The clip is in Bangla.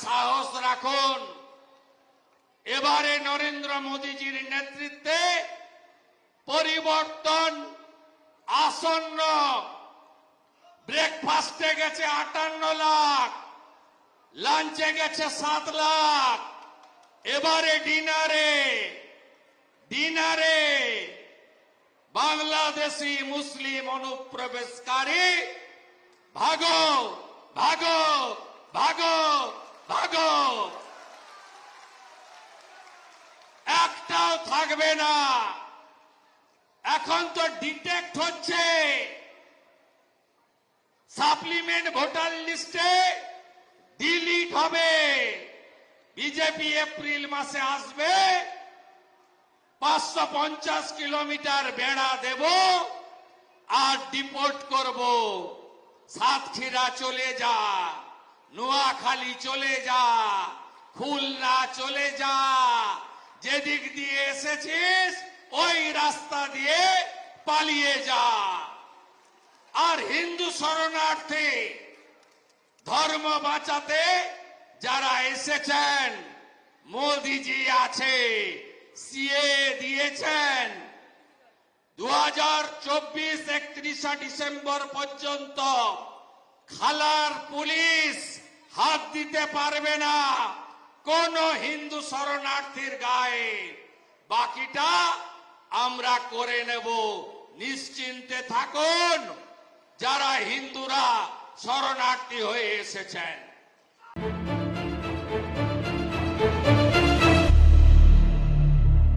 সাহস রাখুন। এবারে নরেন্দ্র মোদীজির নেতৃত্বে পরিবর্তন আসন্ন। ব্রেকফাস্টে গেছে 58 লাখ, লাঞ্চে গেছে 7 লাখ, এবারে ডিনারে বাংলাদেশি মুসলিম অনুপ্রবেশকারী ভাগো ভাগো ভাগো ভাগো, একটাও থাকবে না। এখন তো ডিটেক্ট হচ্ছে সাপ্লিমেন্ট ভোটার লিস্টে ডিলিট হবে। বিজেপি এপ্রিল মাসে আসবে, 550 কিলোমিটার বেড়া দেব আর ডিপোর্ট করব। সাতক্ষীরা চলে যা, নোয়াখালী চলে যা, খুলনা চলে যা, যেদিক দিয়ে এসেছিস ওই রাস্তা দিয়ে পালিয়ে যা। আর হিন্দু শরণার্থী ধর্ম বাঁচাতে যারা এসেছেন, মোদিজি আছে, সিএ দিয়েছেন, 2024 31 ডিসেম্বর পর্যন্ত খালার পুলিশ হাত দিতে পারবে না কোন হিন্দু শরণার্থীর গায়ে। বাকিটা আমরা করে নেব, নিশ্চিন্তে থাকুন যারা হিন্দুরা শরণার্থী হয়ে এসেছেন।